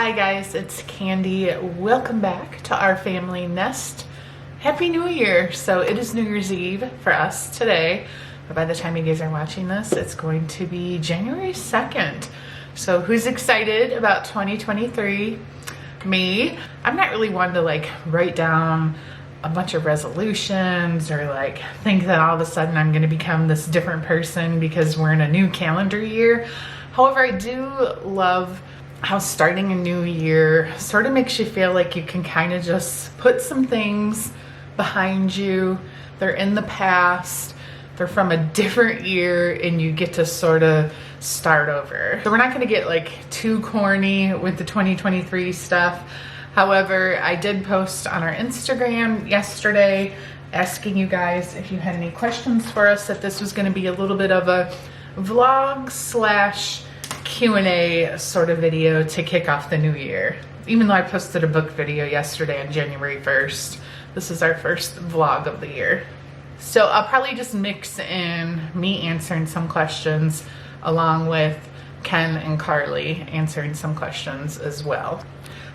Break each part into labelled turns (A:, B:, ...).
A: Hi guys, it's Candy. Welcome back to Our Family Nest. Happy New Year. So it is New Year's Eve for us today. But by the time you guys are watching this, it's going to be January 2nd. So who's excited about 2023? Me. I'm not really one to like write down a bunch of resolutions or like think that all of a sudden I'm going to become this different person because we're in a new calendar year. However, I do love how starting a new year sort of makes you feel like you can kind of just put some things behind you. They're in the past. They're from a different year and you get to sort of start over. So we're not going to get like too corny with the 2023 stuff. However, I did post on our Instagram yesterday asking you guys if you had any questions for us, that this was going to be a little bit of a vlog slash Q&A sort of video to kick off the new year. Even though I posted a book video yesterday on January 1st, this is our first vlog of the year. So I'll probably just mix in me answering some questions along with Ken and Karli answering some questions as well.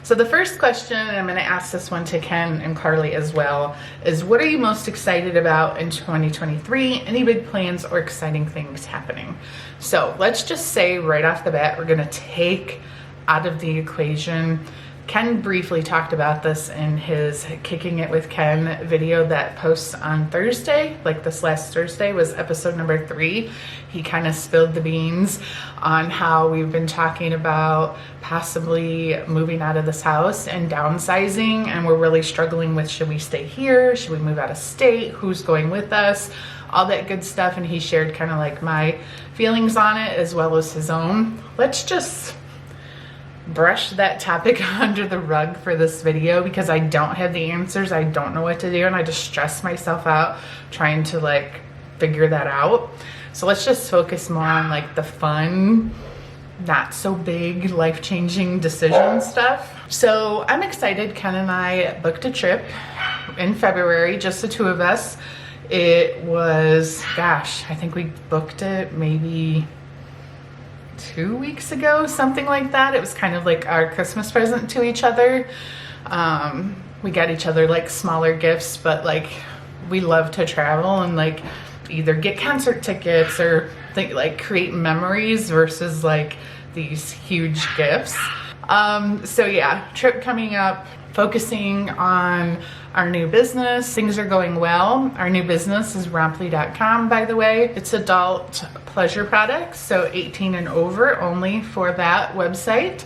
A: So the first question, and I'm going to ask this one to Ken and Karli as well, is what are you most excited about in 2023? Any big plans or exciting things happening? So let's just say right off the bat, we're going to take out of the equation. Ken briefly talked about this in his Kicking It with Ken video that posts on Thursday. Like this last Thursday was episode number 3. He kind of spilled the beans on how we've been talking about possibly moving out of this house and downsizing, and we're really struggling with, should we stay here? Should we move out of state? Who's going with us? All that good stuff. And he shared kind of like my feelings on it as well as his own. Let's just brush that topic under the rug for this video because I don't have the answers. I don't know what to do and I just stress myself out trying to like figure that out. So let's just focus more on like the fun, not so big life-changing decision stuff. So I'm excited. Ken and I booked a trip in February, just the two of us. It was, gosh, I think we booked it maybe 2 weeks ago, something like that. It was kind of like our Christmas present to each other. We got each other like smaller gifts, but like we love to travel and like either get concert tickets or think like create memories versus like these huge gifts. So yeah, trip coming up, focusing on our new business. Things are going well. Our new business is Rompley.com, by the way. It's adult pleasure products, so 18 and over only for that website.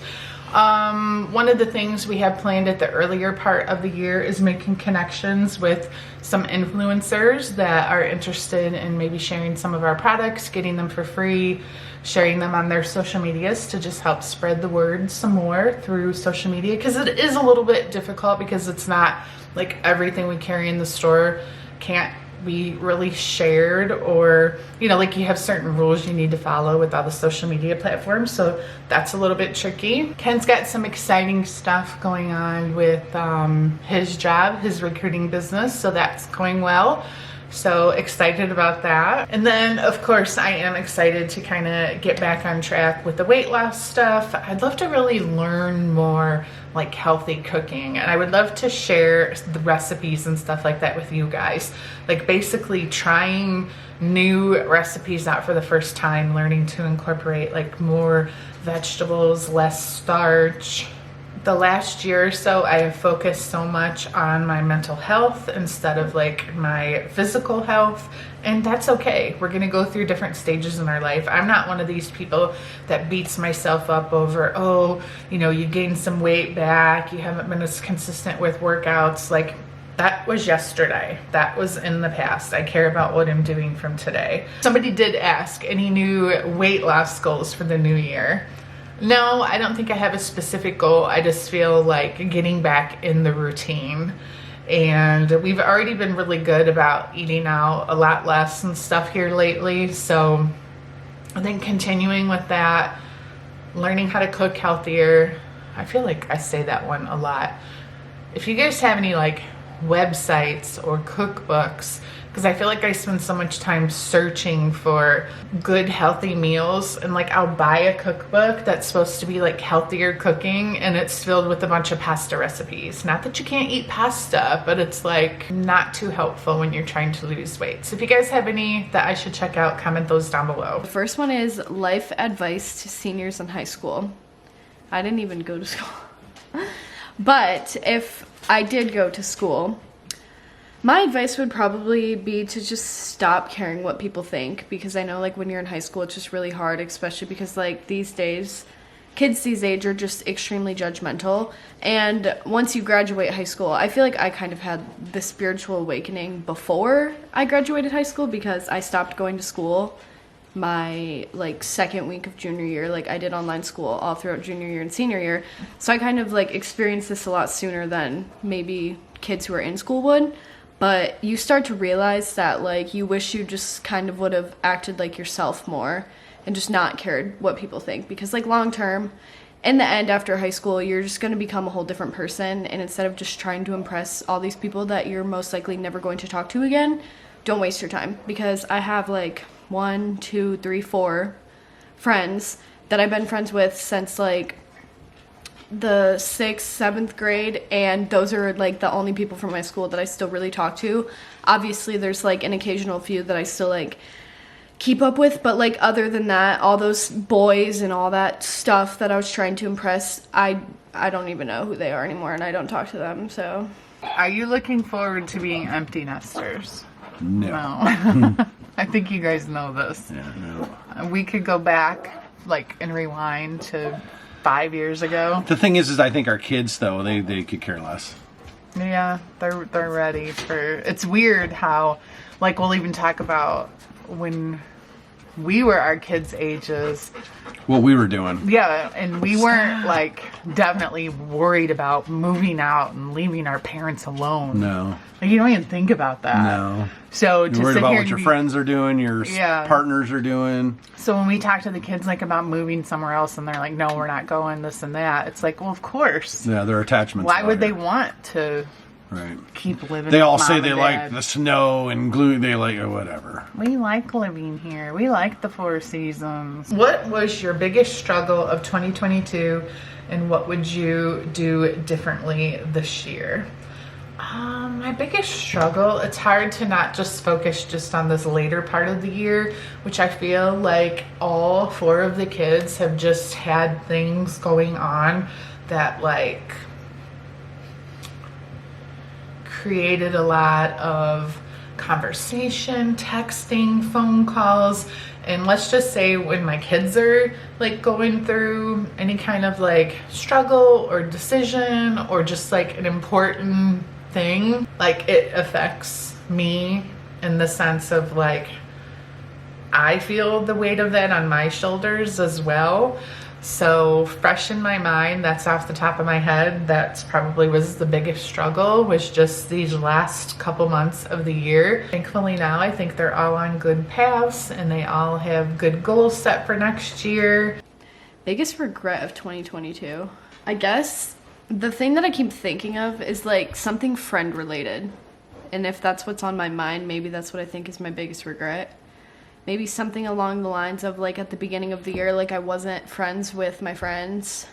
A: One of the things we have planned at the earlier part of the year is making connections with some influencers that are interested in maybe sharing some of our products, getting them for free, sharing them on their social medias to just help spread the word some more through social media, because it is a little bit difficult because it's not like everything we carry in the store can't be really shared, or you know, like you have certain rules you need to follow with all the social media platforms, so that's a little bit tricky. Ken's got some exciting stuff going on with his job, his recruiting business, so that's going well. So excited about that. And then of course I am excited to kind of get back on track with the weight loss stuff. I'd love to really learn more like healthy cooking, and I would love to share the recipes and stuff like that with you guys. Like basically trying new recipes out for the first time, learning to incorporate like more vegetables, less starch. The last year or so, I have focused so much on my mental health instead of like my physical health, and that's okay. We're gonna go through different stages in our life. I'm not one of these people that beats myself up over, oh, you know, you gained some weight back, you haven't been as consistent with workouts. Like that was yesterday. That was in the past. I care about what I'm doing from today. Somebody did ask, any new weight loss goals for the new year? No, I don't think I have a specific goal. I just feel like getting back in the routine. And we've already been really good about eating out a lot less and stuff here lately. So I think continuing with that, learning how to cook healthier. I feel like I say that one a lot. If you guys have any like websites or cookbooks, because I feel like I spend so much time searching for good, healthy meals, and like I'll buy a cookbook that's supposed to be like healthier cooking, and it's filled with a bunch of pasta recipes. Not that you can't eat pasta, but it's like not too helpful when you're trying to lose weight. So if you guys have any that I should check out, comment those down below.
B: The first one is life advice to seniors in high school. I didn't even go to school. But if I did go to school, my advice would probably be to just stop caring what people think, because I know like when you're in high school it's just really hard, especially because like these days kids these age are just extremely judgmental. And once you graduate high school, I feel like I kind of had the spiritual awakening before I graduated high school, because I stopped going to school my like second week of junior year. Like I did online school all throughout junior year and senior year, so I kind of like experienced this a lot sooner than maybe kids who are in school would. But you start to realize that like you wish you just kind of would have acted like yourself more and just not cared what people think, because like long term, in the end, after high school, you're just going to become a whole different person. And instead of just trying to impress all these people that you're most likely never going to talk to again, don't waste your time. Because I have like 1, 2, 3, 4 friends that I've been friends with since like the 6th, 7th grade, and those are like the only people from my school that I still really talk to. Obviously there's like an occasional few that I still like keep up with, but like other than that, all those boys and all that stuff that I was trying to impress, I don't even know who they are anymore, and I don't talk to them. So
A: are you looking forward to being empty nesters?
C: No.
A: I think you guys know this.
C: Yeah, no.
A: We could go back like and rewind to 5 years ago.
C: The thing is I think our kids though, they could care less.
A: Yeah, they're ready for. It's weird how like we'll even talk about when we were our kids' ages.
C: What we were doing.
A: Yeah, and we weren't like definitely worried about moving out and leaving our parents alone.
C: No.
A: Like you don't even think about that.
C: No.
A: So
C: You're worried about what your friends are doing, your partners are doing.
A: So when we talk to the kids like about moving somewhere else and they're like, no, we're not going, this and that, it's like, well, of course.
C: Yeah, their attachments.
A: Why would they want to keep living?
C: They all
A: with
C: say
A: mom
C: they
A: and
C: like
A: dad?
C: the snow and glue. They like or whatever.
A: We like living here. We like the 4 seasons. What was your biggest struggle of 2022, and what would you do differently this year? My biggest struggle, it's hard to not just focus just on this later part of the year, which I feel like all 4 of the kids have just had things going on that like created a lot of conversation, texting, phone calls. And let's just say when my kids are like going through any kind of like struggle or decision or just like an important thing, like it affects me in the sense of like I feel the weight of that on my shoulders as well. So fresh in my mind, that's off the top of my head, that's probably was the biggest struggle, was just these last couple months of the year. Thankfully now I think they're all on good paths and they all have good goals set for next year.
B: Biggest regret of 2022, I guess the thing that I keep thinking of is like something friend related, and if that's what's on my mind, maybe that's what I think is my biggest regret. Maybe something along the lines of like at the beginning of the year, like I wasn't friends with my friends.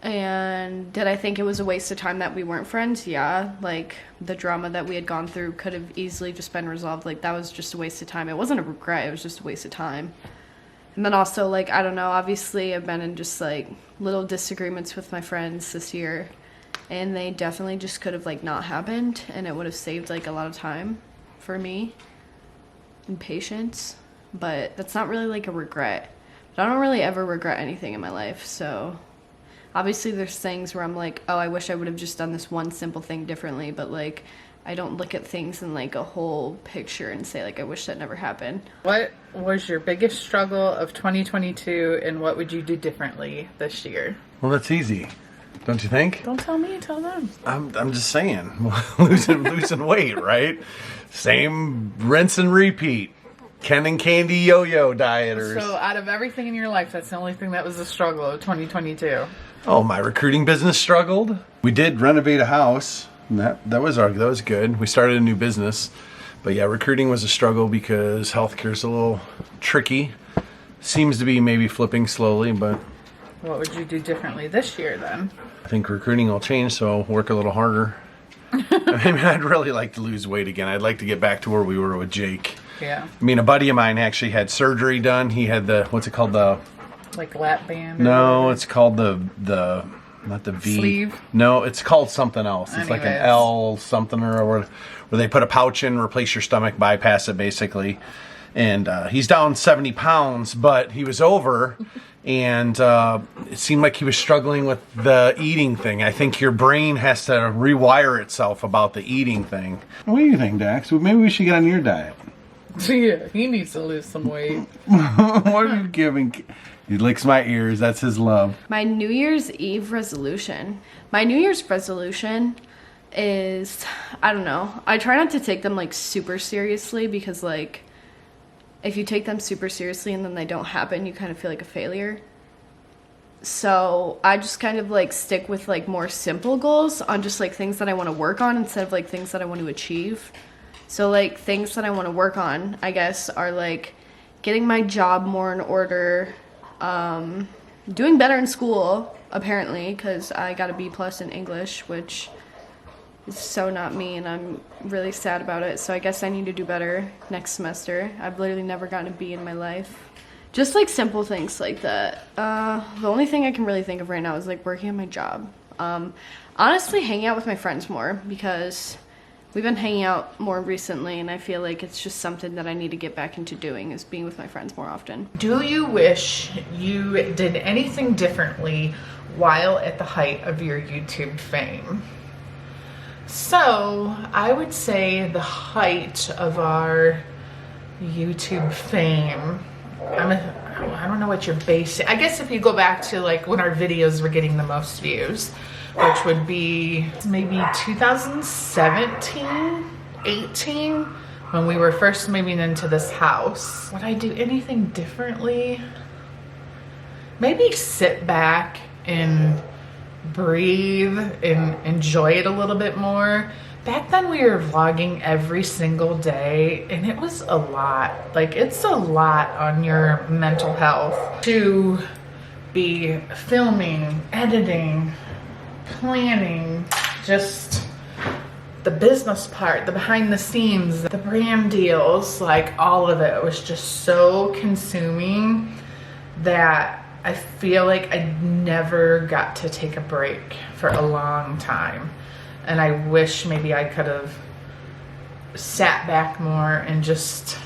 B: And did I think it was a waste of time that we weren't friends? Yeah, like the drama that we had gone through could have easily just been resolved. Like that was just a waste of time. It wasn't a regret, it was just a waste of time. And then also like, I don't know, obviously I've been in just like little disagreements with my friends this year, and they definitely just could have like not happened, and it would have saved like a lot of time for me and patience. But that's not really like a regret. But I don't really ever regret anything in my life. So obviously there's things where I'm like, oh, I wish I would have just done this one simple thing differently, but like I don't look at things in like a whole picture and say like I wish that never happened.
A: What was your biggest struggle of 2022, and what would you do differently this year?
C: Well, that's easy, don't you think?
A: Don't tell me, tell them.
C: I'm just saying, losing weight, right? Same rinse and repeat. Ken and Candi yo-yo dieters.
A: So out of everything in your life, that's the only thing that was a struggle of 2022.
C: Oh, my recruiting business struggled. We did renovate a house. That was good. We started a new business, but yeah, recruiting was a struggle because healthcare is a little tricky. Seems to be maybe flipping slowly, but
A: What would you do differently this year then?
C: I think recruiting will change, so I'll work a little harder. I mean, I'd really like to lose weight again. I'd like to get back to where we were with Jake.
A: Yeah.
C: I mean, a buddy of mine actually had surgery done. He had what's it called?
A: Like lap band? Or
C: No,
A: whatever?
C: it's called not the V.
A: Sleeve?
C: No, it's called something else. It's like an
A: Anyways.
C: L something where they put a pouch in, replace your stomach, bypass it basically. And he's down 70 pounds, but he was over, and it seemed like he was struggling with the eating thing. I think your brain has to rewire itself about the eating thing. What do you think, Dax? Well, maybe we should get on your diet.
A: Yeah, he needs to lose some weight.
C: What are you giving? He licks my ears. That's his love.
B: My New Year's Eve resolution. My New Year's resolution is, I don't know. I try not to take them like super seriously because like if you take them super seriously and then they don't happen, you kind of feel like a failure. So I just kind of like stick with like more simple goals on just like things that I want to work on instead of like things that I want to achieve. So like things that I want to work on, I guess, are like getting my job more in order, doing better in school, apparently, because I got a B+ in English, which is so not me, and I'm really sad about it. So I guess I need to do better next semester. I've literally never gotten a B in my life. Just like simple things like that. The only thing I can really think of right now is like working on my job. Honestly, hanging out with my friends more because we've been hanging out more recently, and I feel like it's just something that I need to get back into doing is being with my friends more often.
A: Do you wish you did anything differently while at the height of your YouTube fame? So, I would say the height of our YouTube fame, I don't know what your base, I guess if you go back to like when our videos were getting the most views, which would be maybe 2017, 18, when we were first moving into this house. Would I do anything differently? Maybe sit back and breathe and enjoy it a little bit more. Back then we were vlogging every single day, and it was a lot. Like, it's a lot on your mental health to be filming, editing, planning, just the business part, the behind the scenes, the brand deals, like all of it was just so consuming that I feel like I never got to take a break for a long time. And I wish maybe I could have sat back more and just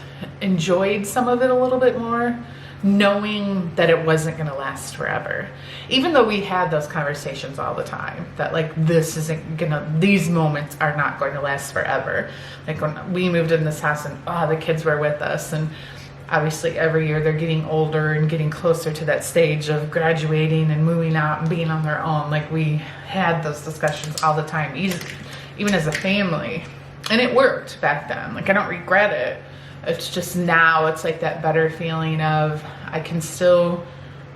A: enjoyed some of it a little bit more, knowing that it wasn't going to last forever. Even though we had those conversations all the time that like these moments are not going to last forever. Like when we moved in this house and the kids were with us, and obviously every year they're getting older and getting closer to that stage of graduating and moving out and being on their own. Like we had those discussions all the time, even as a family. And it worked back then. Like I don't regret it. It's just now it's like that better feeling of I can still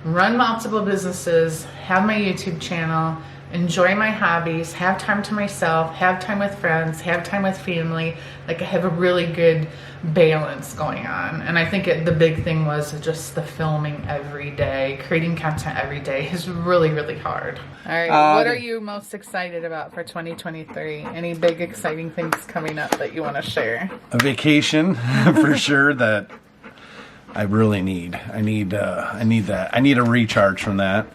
A: run multiple businesses, have my YouTube channel, enjoy my hobbies, have time to myself, have time with friends, have time with family. Like I have a really good balance going on. And I think the big thing was just the filming every day, creating content every day is really, really hard. All right, what are you most excited about for 2023? Any big exciting things coming up that you want to share?
C: A vacation for sure that I really need. I need that. I need a recharge from that.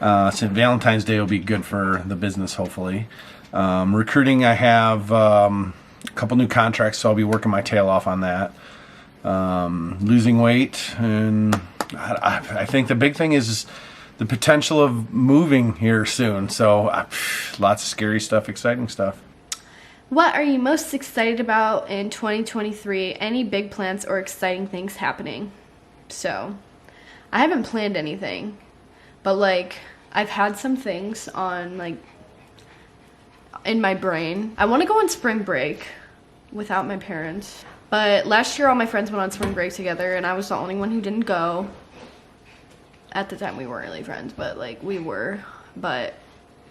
C: So Valentine's Day will be good for the business, hopefully. Recruiting, I have a couple new contracts, so I'll be working my tail off on that. Losing weight, and I think the big thing is the potential of moving here soon. So lots of scary stuff, exciting stuff.
B: What are you most excited about in 2023? Any big plans or exciting things happening? So, I haven't planned anything, but like I've had some things on like in my brain. I want to go on spring break without my parents, but last year all my friends went on spring break together and I was the only one who didn't go. At the time we weren't really friends, but like we were, but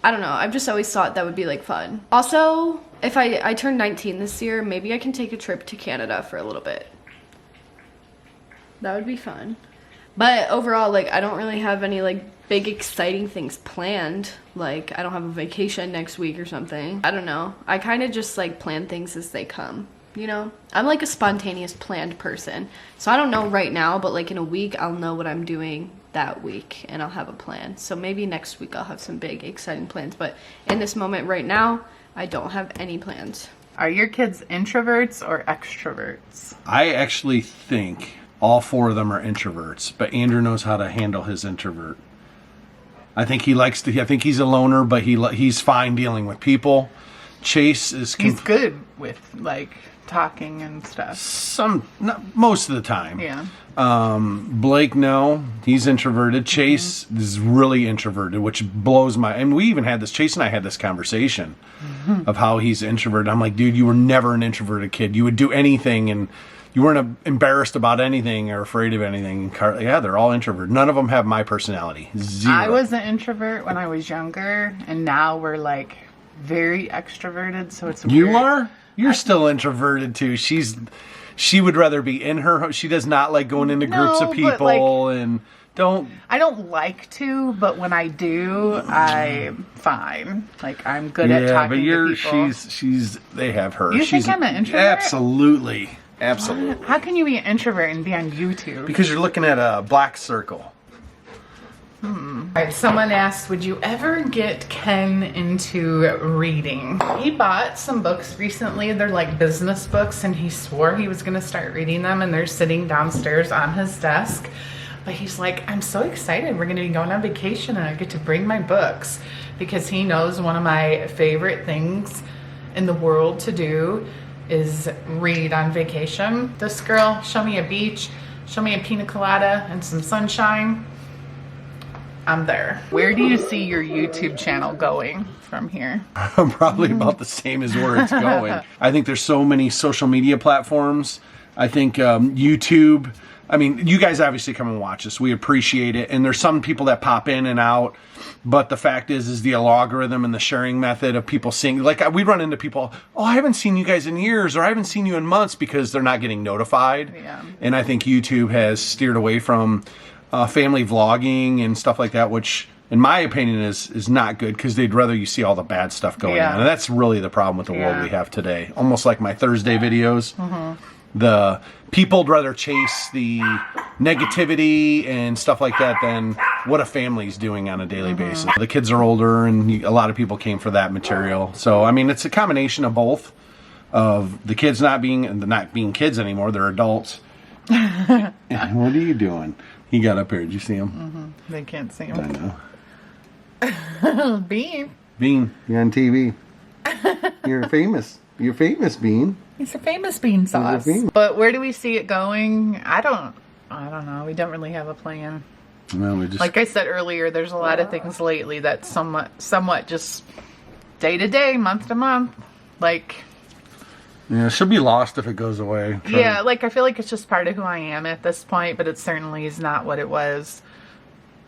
B: I don't know. I've just always thought that would be like fun. Also, if I turn 19 this year, maybe I can take a trip to Canada for a little bit. That would be fun. But overall, like, I don't really have any like big exciting things planned. Like, I don't have a vacation next week or something. I don't know. I kind of just like plan things as they come, you know? I'm like a spontaneous planned person. So I don't know right now, but like in a week, I'll know what I'm doing that week and I'll have a plan. So maybe next week I'll have some big exciting plans, but in this moment right now, I don't have any plans.
A: Are your kids introverts or extroverts?
C: I actually think all 4 of them are introverts, but Andrew knows how to handle his introvert. I think he likes to. I think he's a loner, but he's fine dealing with people. Chase is.
A: He's good with like talking and stuff.
C: Most of the time.
A: Yeah.
C: Blake, no, he's introverted. Chase is really introverted, which blows my. And we even had this. Chase and I had this conversation of how he's introverted. I'm like, dude, you were never an introverted kid. You would do anything, and you weren't embarrassed about anything or afraid of anything. And Karli, yeah, they're all introverted. None of them have my personality. Zero.
A: I was an introvert when I was younger, and now we're like very extroverted. So it's weird.
C: You are. You're still introverted too. She would rather be in her home. She does not like going into groups of people and don't.
A: I don't like to, but when I do, I'm fine. Like I'm good at talking to people.
C: She's. They have her.
A: You think I'm an introvert?
C: Absolutely. Absolutely.
A: How can you be an introvert and be on YouTube?
C: Because you're looking at a black circle.
A: All right, someone asked, would you ever get Ken into reading? He bought some books recently. They're like business books, and he swore he was going to start reading them, and they're sitting downstairs on his desk. But he's like, I'm so excited. We're going to be going on vacation, and I get to bring my books, because he knows one of my favorite things in the world to do is read on vacation. This girl, show me a beach, show me a pina colada and some sunshine. I'm there. Where do you see your YouTube channel going from here?
C: Probably about the same as where it's going. I think there's so many social media platforms. I think YouTube, I mean, you guys obviously come and watch us. We appreciate it. And there's some people that pop in and out. But the fact is the algorithm and the sharing method of people seeing, like we run into people, oh, I haven't seen you guys in years, or I haven't seen you in months, because they're not getting notified.
A: Yeah.
C: And I think YouTube has steered away from family vlogging and stuff like that, which in my opinion is not good, because they'd rather you see all the bad stuff going on. And that's really the problem with the world we have today. Almost like my Thursday videos. The people'd rather chase the negativity and stuff like that than what a family's doing on a daily basis. The kids are older, and a lot of people came for that material. So, I mean, it's a combination of both, of the kids not being kids anymore. They're adults. What are you doing? He got up here. Did you see him?
A: They can't see
C: I
A: him.
C: know.
A: Bean.
C: Bean, you're on TV. You're famous. You're famous, Bean.
A: He's a famous bean sauce. But where do we see it going? I don't know. We don't really have a plan.
C: Well, we just,
A: like I said earlier, there's a lot of things lately that somewhat just day to day, month to month. Like,
C: yeah, she'll be lost if it goes away.
A: Yeah, like I feel like it's just part of who I am at this point, but it certainly is not what it was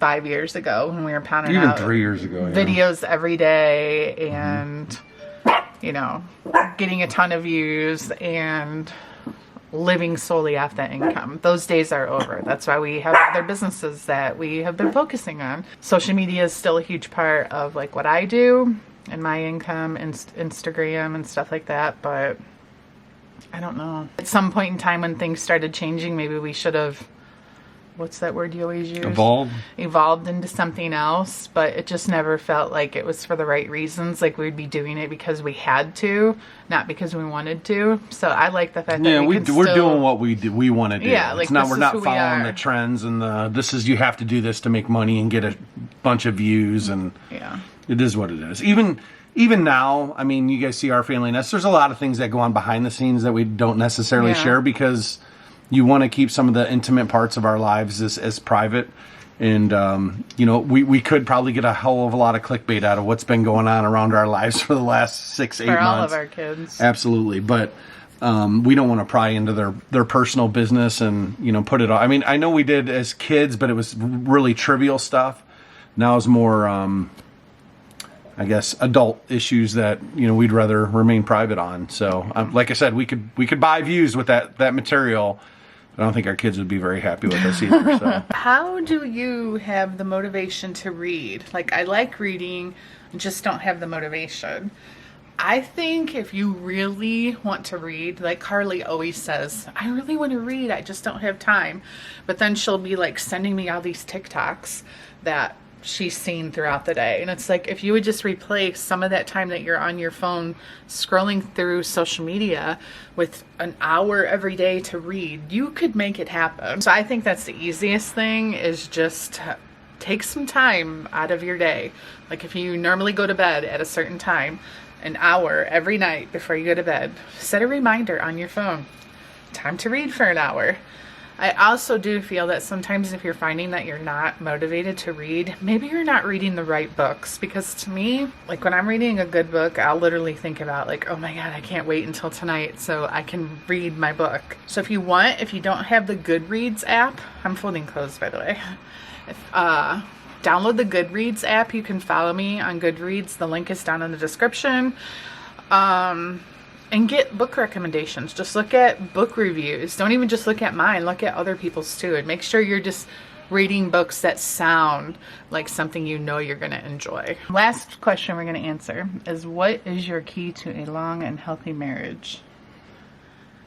A: 5 years ago when we were pounding
C: even
A: out
C: 3 years ago.
A: videos every day and you know, getting a ton of views and living solely off that income. Those days are over. That's why we have other businesses that we have been focusing on. Social media is still a huge part of like what I do and my income and Instagram and stuff like that, but I don't know. At some point in time when things started changing, maybe we should have, what's that word you always use? Evolved into something else, but it just never felt like it was for the right reasons. Like we'd be doing it because we had to, not because we wanted to. So I like the fact that we're
C: doing what we want to do.
A: Yeah, like
C: it's not,
A: we're
C: not following the trends and you have to do this to make money and get a bunch of views, and
A: yeah,
C: it is what it is. Even now, I mean, you guys see Our Family Nest. There's a lot of things that go on behind the scenes that we don't necessarily share, because you want to keep some of the intimate parts of our lives as private. And, you know, we could probably get a hell of a lot of clickbait out of what's been going on around our lives for the last 6-8 months.
A: For all of our kids.
C: Absolutely. But we don't want to pry into their personal business and, you know, put it all. I mean, I know we did as kids, but it was really trivial stuff. Now it's more, I guess, adult issues that, you know, we'd rather remain private on. So, like I said, we could buy views with that material. I don't think our kids would be very happy with us either. So.
A: How do you have the motivation to read? Like, I like reading, just don't have the motivation. I think if you really want to read, like Karli always says, I really want to read, I just don't have time. But then she'll be like sending me all these TikToks that she's seen throughout the day. And it's like, if you would just replace some of that time that you're on your phone scrolling through social media with an hour every day to read, you could make it happen. So I think that's the easiest thing, is just take some time out of your day. Like if you normally go to bed at a certain time, an hour every night before you go to bed, set a reminder on your phone. Time to read for an hour. I also do feel that sometimes if you're finding that you're not motivated to read, maybe you're not reading the right books. Because to me, like when I'm reading a good book, I'll literally think about like, oh my God, I can't wait until tonight so I can read my book. So if you don't have the Goodreads app, I'm folding clothes by the way. Download the Goodreads app. You can follow me on Goodreads. The link is down in the description. And get book recommendations. Just look at book reviews. Don't even just look at mine. Look at other people's too. And make sure you're just reading books that sound like something you know you're going to enjoy. Last question we're going to answer is, what is your key to a long and healthy marriage?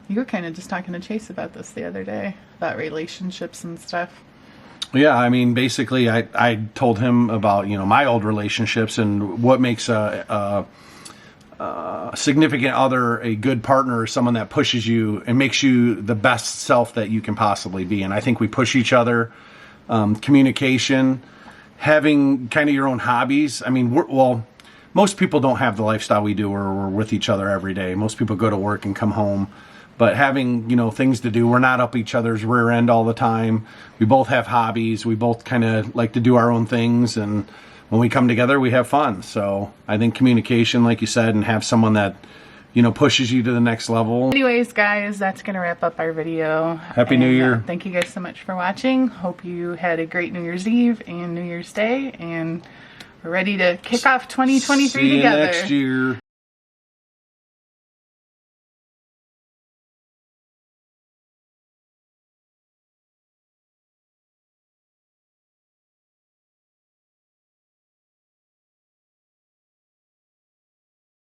A: You were kind of just talking to Chase about this the other day, about relationships and stuff.
C: Yeah, I mean, basically, I told him about, you know, my old relationships and what makes a significant other a good partner, or someone that pushes you and makes you the best self that you can possibly be. And I think we push each other. Communication, having kind of your own hobbies. I mean, most people don't have the lifestyle we do where we're with each other every day. Most people go to work and come home. But having, you know, things to do, we're not up each other's rear end all the time. We both have hobbies. We both kind of like to do our own things. And when we come together, we have fun. So I think communication, like you said, and have someone that, you know, pushes you to the next level.
A: Anyways, guys, that's going to wrap up our video.
C: Happy New Year.
A: Thank you guys so much for watching. Hope you had a great New Year's Eve and New Year's Day. And we're ready to kick off 2023
C: See you
A: together.
C: next year.